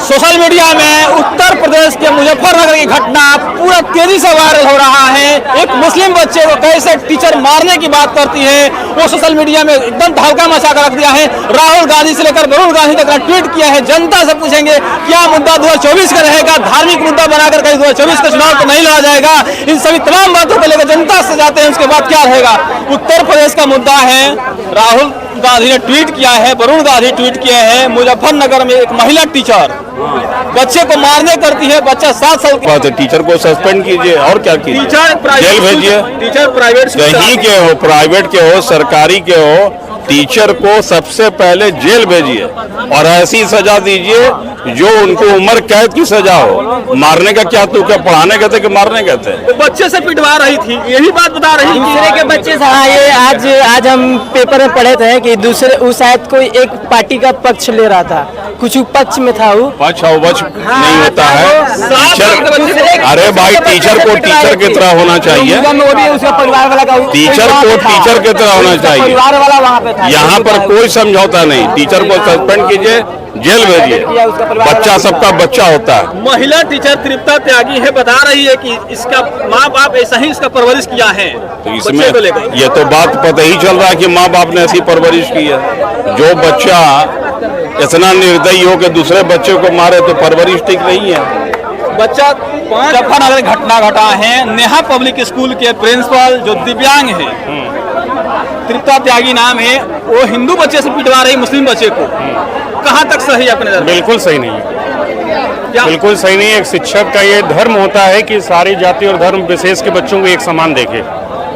Social media में उत्तर प्रदेश के मुजफ्फरनगर की घटना पूरा तेजी से वायरल हो रहा है। एक मुस्लिम बच्चे को कैसे टीचर मारने की बात करती है, वो सोशल मीडिया में एकदम धक्का मचा कर रख दिया है। राहुल गांधी से लेकर वरुण गांधी तक ट्वीट किया है। जनता से पूछेंगे क्या मुद्दा 2024 का रहेगा, धार्मिक मुद्दा बनाकर कहीं 2024 का चुनाव तो नहीं लड़ा जाएगा। इन सभी तमाम बातों को लेकर जनता से जाते हैं, उसके बाद क्या रहेगा। उत्तर प्रदेश का मुद्दा है, राहुल गांधी ने ट्वीट किया है, वरुण गांधी ट्वीट किए हैं। मुजफ्फरनगर में एक महिला टीचर बच्चे को मारने करती है। बच्चा 7 साल का बात है, टीचर को सस्पेंड कीजिए और क्या कीजिए, जेल भेजिए। टीचर प्राइवेट कहीं के हो, प्राइवेट के हो, सरकारी के हो, टीचर को सबसे पहले जेल भेजिए और ऐसी सजा दीजिए जो उनको उम्र कैद की सजा हो। मारने का क्या, तू क्या पढ़ाने कहते कि मारने कहते? वो बच्चे से पिटवा रही थी, यही बात बता रही दूसरे के बच्चे से। हाँ, ये आज हम पेपर में पढ़े थे कि दूसरे उस शायद कोई एक पार्टी का पक्ष ले रहा था, कुछ पक्ष में था वो। पक्ष नहीं होता है टीचर। अरे भाई, टीचर को टीचर की तरह होना चाहिए। उसका परिवार वाला का टीचर को टीचर की तरह होना चाहिए। परिवार वाला वहाँ पे था। यहाँ पर कोई समझौता नहीं। टीचर को सस्पेंड कीजिए, जेल भेजिए। बच्चा सबका बच्चा होता है। महिला टीचर तृप्ता त्यागी है, बता रही है कि इसका माँ बाप ऐसा ही इसका परवरिश किया है। तो इसमें ये तो बात पता ही चल रहा है कि माँ बाप ने ऐसी परवरिश की है। जो बच्चा इतना निर्दयी हो के दूसरे बच्चे को मारे तो परवरिश ठीक नहीं है। बच्चा मुजफ्फरनगर घटना घटा है। नेहा पब्लिक स्कूल के प्रिंसिपल जो दिव्यांग है, तृप्ता त्यागी नाम है, वो हिंदू बच्चे से पिटवा रही मुस्लिम बच्चे को। कहाँ तक सही अपने दर? बिल्कुल सही नहीं है, बिल्कुल सही नहीं है। एक शिक्षक का ये धर्म होता है कि सारी जाति और धर्म विशेष के बच्चों को एक समान देखे।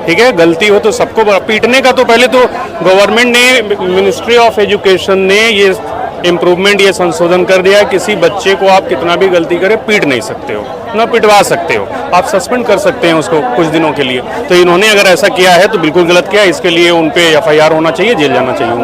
ठीक है, गलती हो तो सबको पीटने का तो पहले तो गवर्नमेंट ने, मिनिस्ट्री ऑफ एजुकेशन ने ये इम्प्रूवमेंट, ये संशोधन कर दिया है। किसी बच्चे को आप कितना भी गलती करें पीट नहीं सकते हो, ना पिटवा सकते हो, आप सस्पेंड कर सकते हैं उसको कुछ दिनों के लिए। तो इन्होंने अगर ऐसा किया है तो बिल्कुल गलत किया। इसके लिए उन पे FIR होना चाहिए, जेल जाना चाहिए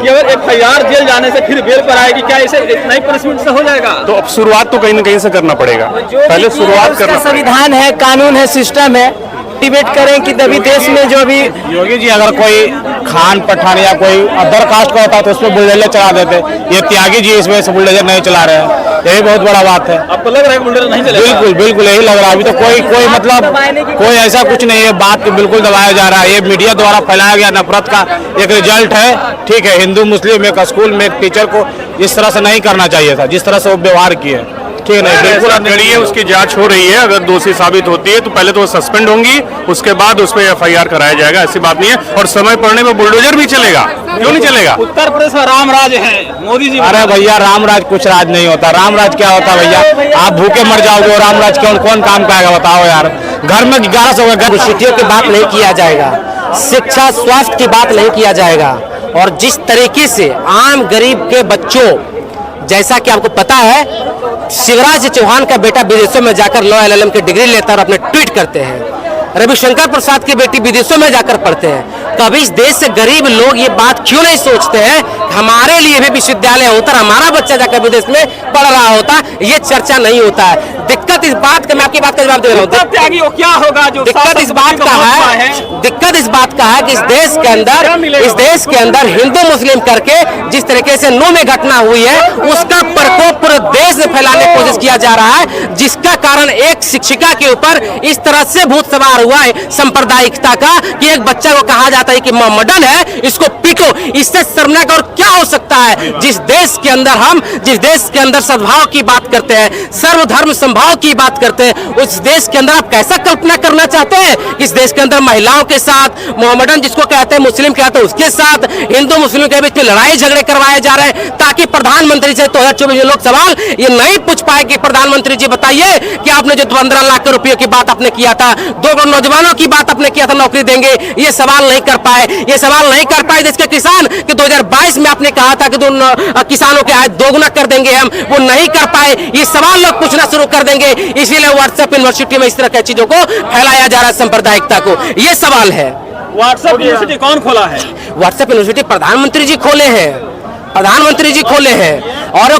कि अगर FIR जेल जाने से फिर बेल पर आएगी, क्या इसे इतना ही पनिशमेंट से हो जाएगा? तो अब शुरुआत तो कहीं ना कहीं से करना पड़ेगा। पहले शुरुआत करना। संविधान है, कानून है, सिस्टम है। डिबेट करें कि तभी देश में जो भी योगी जी, अगर कोई खान पठान या कोई अदर कास्ट का होता तो उस पर बुलडोजर चला देते। ये त्यागी जी इस वजह से बुलडोजर नहीं चला रहे हैं, यही बहुत बड़ा बात है। आपको लग रहा है बुलडोजर नहीं चलेगा? बिल्कुल बिल्कुल यही लग रहा है। अभी तो कोई मतलब कोई ऐसा कुछ नहीं है, बात बिल्कुल दबाया जा रहा है। ये मीडिया द्वारा फैलाया गया नफरत का एक रिजल्ट है। ठीक है, हिंदू मुस्लिम एक स्कूल में एक टीचर को इस तरह से नहीं करना चाहिए था, जिस तरह से वो व्यवहार किए। ठीक नहीं, बिल्कुल करिए। उसकी जांच हो रही है, अगर दोषी साबित होती है तो पहले तो वो सस्पेंड होंगी, उसके बाद उस पर FIR कराया जाएगा। ऐसी बात नहीं है। और समय पड़ने में बुलडोजर भी चलेगा, क्यों नहीं चलेगा? उत्तर प्रदेश में राम राज है, मोदी जी। अरे भैया, राम राज कुछ राज नहीं होता। राम राज क्या होता भैया? आप भूखे मर जाओगे और राम राज कौन काम का आएगा बताओ यार। घर में 1100 यूनिवर्सिटियों की बात नहीं किया जाएगा, शिक्षा स्वास्थ्य की बात नहीं किया जाएगा। और जिस तरीके से आम गरीब के बच्चों, जैसा कि आपको पता है, शिवराज चौहान का बेटा विदेशों में जाकर लॉ LLM की डिग्री लेता और अपने ट्वीट करते हैं। रविशंकर प्रसाद की बेटी विदेशों में जाकर पढ़ते हैं। कभी इस देश से गरीब लोग ये बात क्यों नहीं सोचते हैं हमारे लिए भी विश्वविद्यालय होता, हमारा बच्चा जाकर विदेश में पढ़ रहा होता? ये चर्चा नहीं होता है। दिक्कत इस बात का, मैं आपकी बात का जवाब दे रहा हूँ। त्यागी को क्या होगा जो दिक्कत इस बात का है, दिक्कत इस बात का है कि इस देश के अंदर हिंदू मुस्लिम करके जिस तरीके से नू में घटना हुई है, उसका प्रकोप पूरे देश में फैलाने की कोशिश किया जा रहा है, जिसका कारण एक शिक्षिका के ऊपर इस तरह से भूत सवार हुआ है सांप्रदायिकता का कि एक बच्चा को कहा जाता है कि मॉडर्न है, इसको पीटो। इससे शर्मनाक और क्या हो सकता है? जिस देश के अंदर सद्भाव की बात करते हैं, सर्वधर्म संभाव की बात करते हैं, उस देश के अंदर आप कैसा कल्पना करना चाहते हैं? इस देश के अंदर महिलाओं के साथ, मोहम्मदन जिसको कहते हैं, मुस्लिम कहते हैं, उसके साथ, हिंदू मुस्लिम के बीच में लड़ाई झगड़े करवाए जा रहे हैं, ताकि प्रधानमंत्री से 2024 लोग सवाल ये नहीं पूछ पाए कि प्रधानमंत्री जी बताइए कि आपने जो 15 लाख रुपयों की बात आपने किया था, 2 नौजवानों की बात आपने किया था नौकरी देंगे, ये सवाल नहीं कर पाए। ये सवाल नहीं कर पाए देश के किसान कि 2022 में आपने कहा था कि किसानों के आय दोगुना कर देंगे हम, वो नहीं कर पाए। ये सवाल लोग पूछना शुरू कर देंगे, इसीलिए व्हाट्सएप यूनिवर्सिटी में इस तरह की चीजों को फैलाया जा रहा है, सांप्रदायिकता को। ये सवाल है। व्हाट्सएप यूनिवर्सिटी कौन खोला है? व्हाट्सएप यूनिवर्सिटी प्रधानमंत्री जी खोले हैं, प्रधानमंत्री जी खोले हैं। और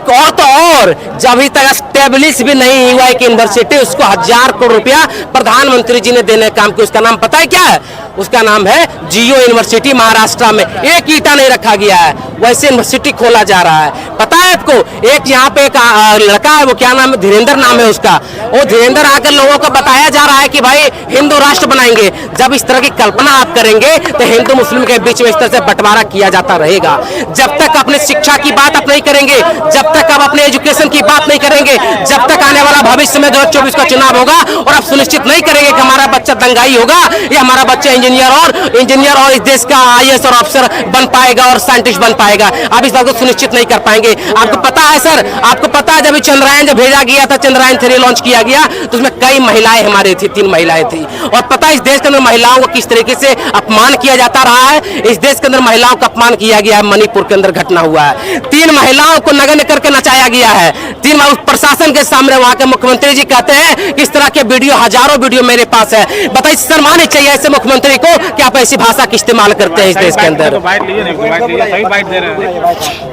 जब अभी तक स्टेब्लिश भी नहीं हुआ एक यूनिवर्सिटी, उसको 1000 करोड़ रुपया प्रधानमंत्री जी ने देने का काम किया। उसका नाम पता है क्या है? उसका नाम है जियो यूनिवर्सिटी। महाराष्ट्र में एक ईटा नहीं रखा गया है, वैसे यूनिवर्सिटी खोला जा रहा है। पता है रात को एक यहाँ पे एक लड़का है, वो क्या नाम है, धीरेन्द्र नाम है उसका, वो धीरेन्द्र आकर लोगों को बताया जा रहा है कि भाई हिंदू राष्ट्र बनाएंगे। जब इस तरह की कल्पना आप करेंगे तो हिंदू मुस्लिम के बीच में इस तरह से बंटवारा किया जाता रहेगा। जब तक अपने शिक्षा की बात आप नहीं करेंगे, जब तक आप अपने एजुकेशन की बात नहीं करेंगे, जब तक आने वाला भविष्य में 2024 का चुनाव होगा और आप सुनिश्चित नहीं करेंगे कि हमारा बच्चा दंगाई होगा या हमारा बच्चा इंजीनियर और इस देश का IAS और अफसर बन पाएगा और साइंटिस्ट बन पाएगा, आप इस बात को सुनिश्चित नहीं कर पाएंगे। आपको पता है सर, आपको पता है जब चंद्रयान जब भेजा गया था, चंद्रयान 3 लॉन्च किया गया तो उसमें कई महिलाएं हमारे थी, 3 महिलाएं थी। और पता है इस देश के अंदर महिलाओं को किस तरीके से अपमान किया जाता रहा है। इस देश के अंदर महिलाओं का अपमान किया गया है। मणिपुर के अंदर घटना हुआ है, 3 महिलाओं को नग्न करके नचाया गया है। 3 प्रशासन के सामने वहां के मुख्यमंत्री जी कहते हैं कि इस तरह के वीडियो, हजारों वीडियो मेरे पास है। बताइए, शर्म आनी चाहिए ऐसे मुख्यमंत्री को कि आप ऐसी भाषा का इस्तेमाल करते हैं इस देश के अंदर।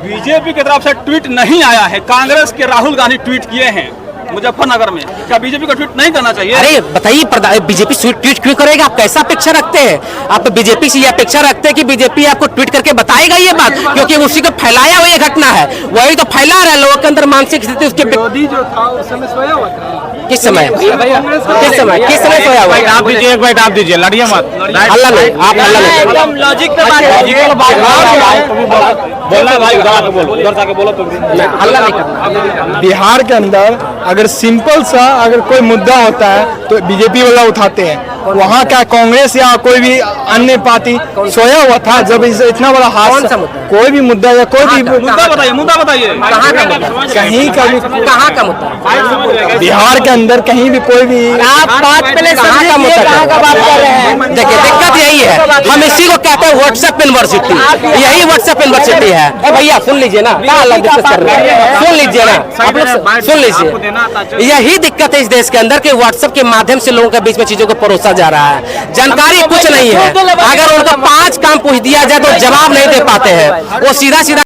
बीजेपी की तरफ से ट्वीट नहीं आया है, कांग्रेस के राहुल गांधी ट्वीट किए हैं मुजफ्फरनगर में, क्या बीजेपी को ट्वीट नहीं करना चाहिए? अरे बताइए, बीजेपी ट्वीट क्यों करेगा? आप कैसा अपेक्षा रखते हैं? आप बीजेपी से ये अपेक्षा रखते हैं कि बीजेपी आपको ट्वीट करके बताएगा ये बात, क्योंकि उसी को फैलाया हुआ ये घटना है, वही तो फैला रहा है लोगों के अंदर मानसिक स्थिति उसके मोदी जो था उस समय सोया हुआ था। किस समय सोया हुआ? आप दीजिए, एक बाइट आप दीजिए, लड़िए मत, अल्लाह नहीं, आप अल्लाह नहीं, एकदम लॉजिक पे बात बोलना भाई, उधर जाके बोलो तो अल्लाह नहीं करना। बिहार के अंदर अगर सिंपल सा अगर कोई मुद्दा होता है तो बीजेपी वाला उठाते हैं। वहाँ क्या कांग्रेस या कोई भी अन्य पार्टी सोया हुआ था जब इतना बड़ा हादसा, कोई भी मुद्दा या कोई भी मुद्दा बताइए कहाँ का मुद्दा? कहीं का भी, कहाँ का मुद्दा? बिहार के अंदर कहीं भी कोई भी आप बात पहले कहाँ का मुद्दा? कहाँ का बात कर रहे हैं? देखिए, दिक्कत यही है, हम इसी को कहते हैं व्हाट्सएप यूनिवर्सिटी। यही व्हाट्सएप यूनिवर्सिटी है। भैया सुन लीजिए ना, क्या अलग डिस्कस कर रहे हैं, सुन लीजिए ना, आप लोग सुन लीजिए। यही दिक्कत है इस देश के अंदर कि व्हाट्सएप के माध्यम से लोगों के बीच में चीजों को परोसा जा रहा है। जानकारी कुछ नहीं है, अगर उनको 5 काम पूछ दिया जाए तो जवाब नहीं दे पाते हैं, वो सीधा